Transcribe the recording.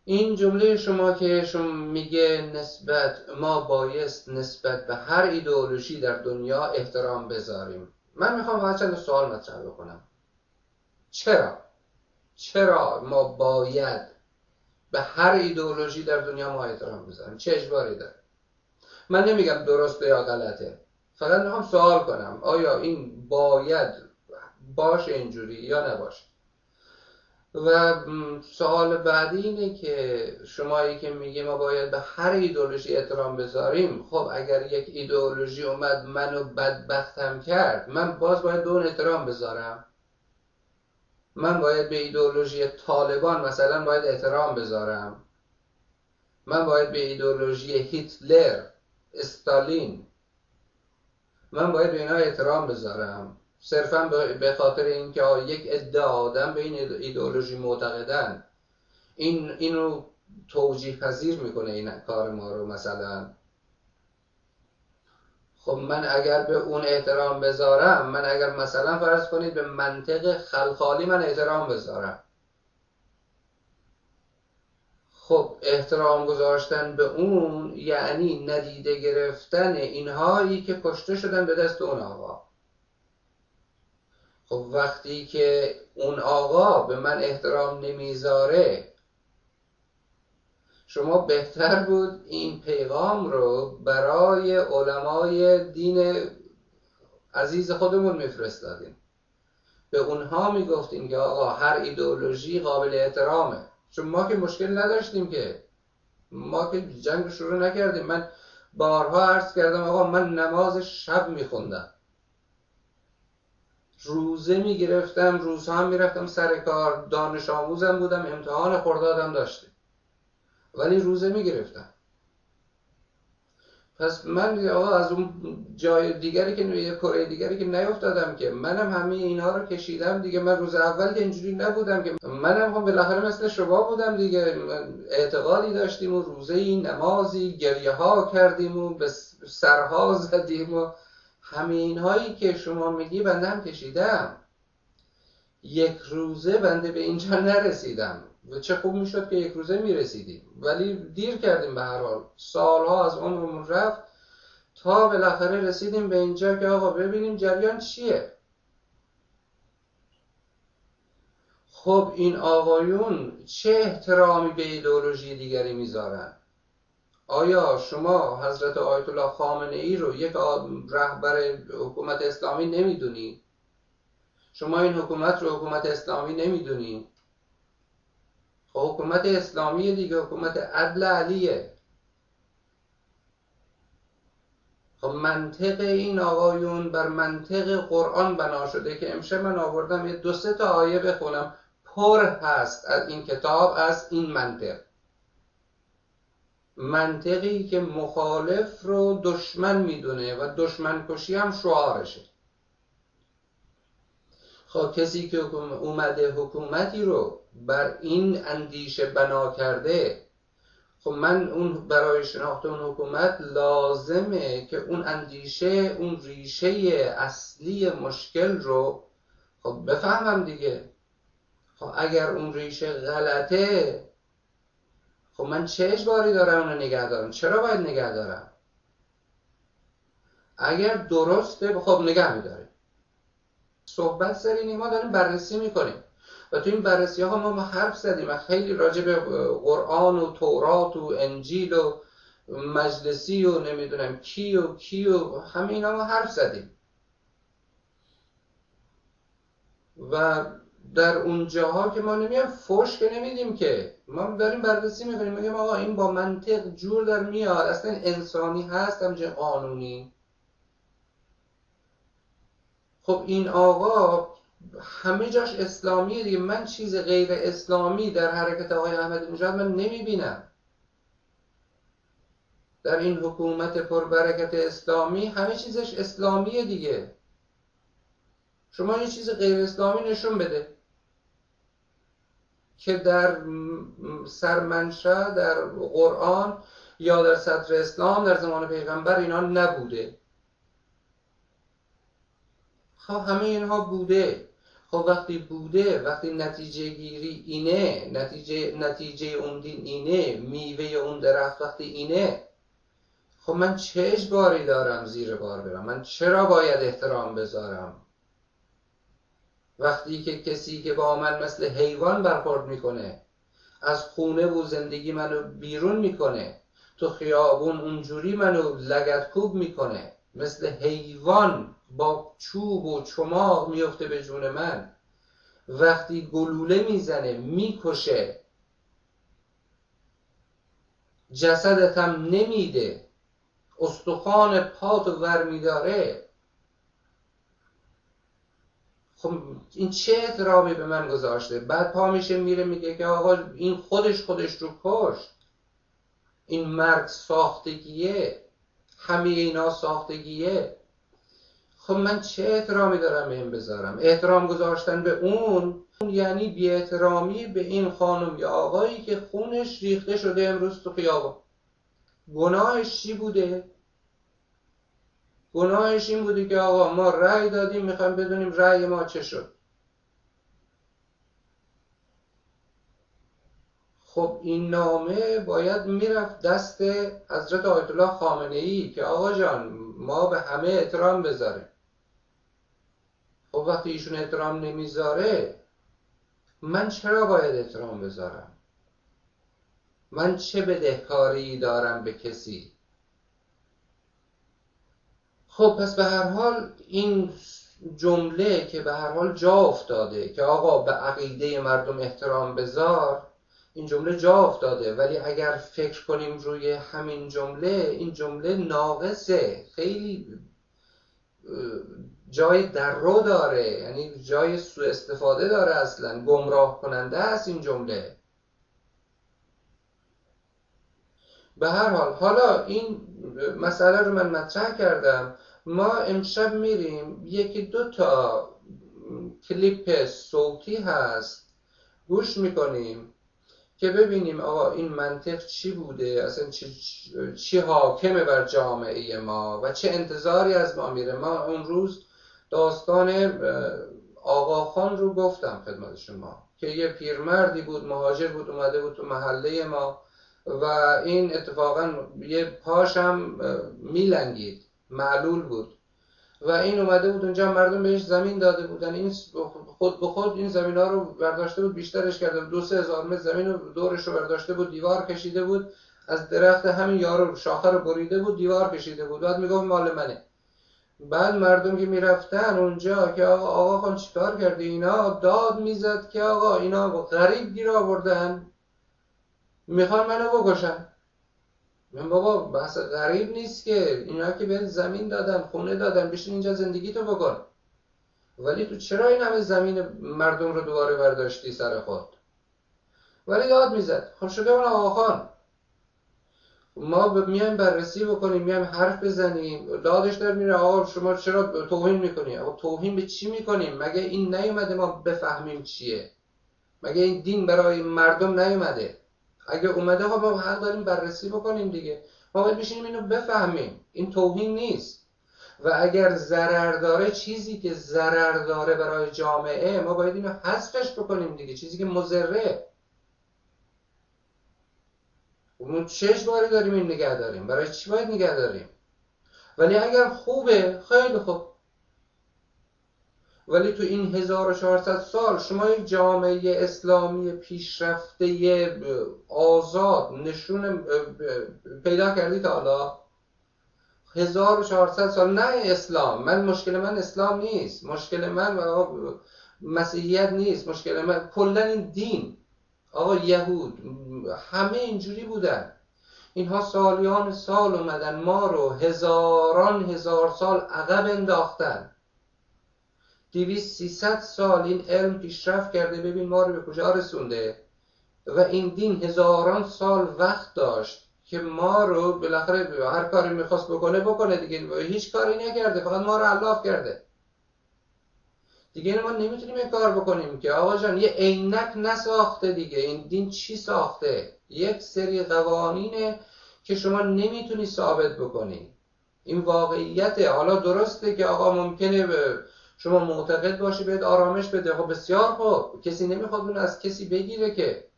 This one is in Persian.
این جمله شما که شما میگه ما بایست نسبت به هر ایدئولوژی در دنیا احترام بذاریم، من میخوام فقط چند سوال مطرح بکنم. چرا ما باید به هر ایدئولوژی در دنیا ما احترام بذاریم؟ چه اجباری داره؟ من نمیگم درسته یا غلطه، فقط میخوام سوال کنم آیا این باید باشه اینجوری یا نباشه. و سوال بعدی اینه که شمایی که میگی ما باید به هر ایدئولوژی احترام بذاریم، خب اگر یک ایدئولوژی اومد منو بدبختم کرد، من باز باید به اون احترام بذارم؟ من باید به ایدئولوژی طالبان مثلا باید احترام بذارم؟ من باید به ایدئولوژی هیتلر، استالین، من باید به اینا احترام بذارم صرفا به خاطر اینکه یک عده آدم به این ایدئولوژی معتقدن؟ اینو توجیه پذیر میکنه این کار ما رو مثلا؟ خب من اگر به اون احترام بذارم، من اگر مثلا فرض کنید به منطق خلخالی من احترام بذارم، خب احترام گذاشتن به اون یعنی ندیده گرفتن اینهایی که کشته شدن به دست اون آقا. خب وقتی که اون آقا به من احترام نمیذاره، شما بهتر بود این پیغام رو برای علمای دین عزیز خودمون میفرستادین، به اونها میگفتین که آقا هر ایدئولوژی قابل احترامه. چون ما که مشکل نداشتیم، که ما که جنگ شروع نکردیم. من بارها عرض کردم آقا من نماز شب میخوندم، روزه میگرفتم، روزها هم میرفتم سر کار، دانش آموزم بودم، امتحان خردادم داشتیم ولی روزه میگرفتم. پس من آقا از اون جای دیگری که یه کره دیگری که نیفتادم، که منم همه اینها رو کشیدم دیگه. من روز اول که اینجوری نبودم، که منم هم بالاخره مثل شما بودم دیگه، اعتقادی داشتیم و روزه‌ای نمازی گریه ها کردیم و به سرها زدیم و همه اینهایی که شما میگی بنده هم کشیدم. یک روزه بنده به اینجا نرسیدم و چه خوب میشد که یک روزه میرسیدیم، ولی دیر کردیم. به هر حال سالها از عمرمون رفت تا بالاخره رسیدیم به اینجا که آقا ببینیم جریان چیه. خب این آقایون چه احترامی به ایدئولوژی دیگری میذارن؟ آیا شما حضرت آیت الله خامنه ای رو یک رهبر حکومت اسلامی نمیدونی؟ شما این حکومت رو حکومت اسلامی نمیدونی؟ خب حکومت اسلامی دیگه، حکومت عدل علیه. خب منطق این آقایون بر منطق قرآن بنا شده که امشب من آوردم یه 2-3 تا آیه بخونم، پر هست از این کتاب از این منطقی که مخالف رو دشمن میدونه و دشمن کشی هم شعارشه. خب کسی که اومده حکومتی رو بر این اندیشه بنا کرده، خب من اون برای شناخت اون حکومت لازمه که اون اندیشه، اون ریشه اصلی مشکل رو خب بفهمم دیگه. خب اگر اون ریشه غلطه، خب من چه اجباری دارم اونو نگه دارم؟ چرا باید نگه دارم؟ اگر درسته خب نگه میداریم. صحبت سری ما داریم بررسی میکنیم و تو این بررسی ها ما حرف زدیم و خیلی راجع به قرآن و تورات و انجیل و مجلسی و نمیدونم کی و همه اینا ما حرف زدیم و در اون جاها که ما نمیام فوش که نمیدیم، که ما داریم بررسی میکنیم، میگیم آقا این با منطق جور در میاد، اصلا انسانی هست همچنین قانونی. خب این آقا همه جاش اسلامیه دیگه، من چیز غیر اسلامی در حرکت آقای احمدی نژاد من نمیبینم. در این حکومت پربرکت اسلامی همه چیزش اسلامیه دیگه. شما یه چیز غیر اسلامی نشون بده که در سرمنشأ در قرآن یا در سطر اسلام در زمان پیغمبر اینا نبوده. خب همه اینها بوده. خب وقتی بوده، وقتی نتیجه گیری اینه، نتیجه اون دین اینه، میوه اون درخت وقتی اینه، خب من چه اجباری دارم زیر بار برم؟ من چرا باید احترام بذارم؟ وقتی که کسی که با من مثل حیوان برخورد میکنه، از خونه و زندگی منو بیرون میکنه، تو خیابون اونجوری منو لگدکوب میکنه، مثل حیوان با چوب و چماق میفته به جون من، وقتی گلوله میزنه میکشه، جسدت هم نمیده، استخوان پاتو ور میداره، خب این چه احترامی به من گذاشته؟ بعد پا میشه میره میگه که آقا این خودش رو کشت، این مرگ ساختگیه، همه اینا ساختگیه. خب من چه احترامی دارم به این بذارم؟ احترام گذاشتن به اون یعنی بی احترامی به این خانم یا آقایی که خونش ریخته شده امروز تو خیابان. گناهش چی بوده؟ گناهش این بوده که آقا ما رأی دادیم، میخوایم بدونیم رأی ما چه شد. خب این نامه باید میرفت دست حضرت آیت الله خامنه‌ای که آقا جان ما به همه احترام بذاریم. خب وقتی ایشون احترام نمیذاره، من چرا باید احترام بذارم؟ من چه بدهکاری دارم به کسی؟ خب پس به هر حال این جمله که به هر حال جا افتاده که آقا به عقیده مردم احترام بذار، این جمله جا افتاده، ولی اگر فکر کنیم روی همین جمله، این جمله ناقصه، خیلی جای درو داره، یعنی جای سوء استفاده داره، اصلا گمراه کننده است این جمله. به هر حال حالا این مسئله رو من مطرح کردم. ما امشب میریم یکی دو تا کلیپ صوتی هست گوش میکنیم که ببینیم آقا این منطق چی بوده، اصلا چی حاکمه بر جامعه ما و چه انتظاری از ما میره. ما اون روز داستان آقا خان رو گفتم خدمت شما که یه پیرمردی بود، مهاجر بود، اومده بود تو محله ما و این اتفاقا یه پاشم میلنگید، معلول بود و این اومده بود اونجا، مردم بهش زمین داده بودن، این خود به خود این زمین ها رو برداشته بود، بیشترش کرده بود، 2-3 هزار متر زمین رو دورش رو برداشته بود، دیوار کشیده بود، از درخت همین یارو شاخه رو بریده بود، دیوار کشیده بود، بعد میگفت مال منه. بعد مردم که میرفتن اونجا که آقا خان چیکار کردی، اینا داد میزد که آقا اینا غریب گیر آوردن میخوان منو بکشن. من بابا بحث غریب نیست که، اینا که بهت زمین دادن، خونه دادن، بشین اینجا زندگی تو بکن، ولی تو چرا این همه زمین مردم رو دوباره برداشتی سر خود؟ ولی داد میزد. خب شده اون آقا خان، ما میایم بررسی بکنیم، میایم حرف بزنیم، دادش در میره آقا شما چرا توهین میکنی؟ آقا توهین به چی میکنیم؟ مگه این نیومده ما بفهمیم چیه؟ مگه این دین برای مردم نیومده؟ اگه اومده خب ما حق داریم بررسی بکنیم دیگه، ما باید بشینیم اینو بفهمیم. این توهین نیست و اگر ضرر داره، چیزی که ضرر داره برای جامعه، ما باید اینو حذفش بکنیم دیگه. چیزی که مضره، اون چه اجباری داریم این نگه داریم؟ برای چی باید نگه داریم؟ ولی اگر خوبه خیلی خوب. ولی تو این 1400 سال شما یک جامعه اسلامی پیشرفته آزاد نشون پیدا کردید تا حالا؟ 1400 سال نه اسلام، مشکل من اسلام نیست، مشکل من مسیحیت نیست، مشکل من کلا این دین. آقا یهود همه اینجوری بودن، اینها سالیان سال اومدن ما رو هزار سال عقب انداختن. 200-300 سال این علم پیشرفت کرده، ببین ما رو به کجا رسونده. و این دین هزاران سال وقت داشت که ما رو بالاخره هر کاری میخواست بکنه دیگه، هیچ کاری نکرده، فقط ما رو علاف کرده دیگه. ما نمیتونیم این کار بکنیم که آقا جان یه عینک نساخته دیگه. این دین چی ساخته؟ یک سری قوانینه که شما نمیتونی ثابت بکنی. این واقعیته. حالا درسته که آقا ممکنه شما معتقد باشی بهت آرامش بده، خب بسیار خوب، کسی نمیخواد اون از کسی بگیره که.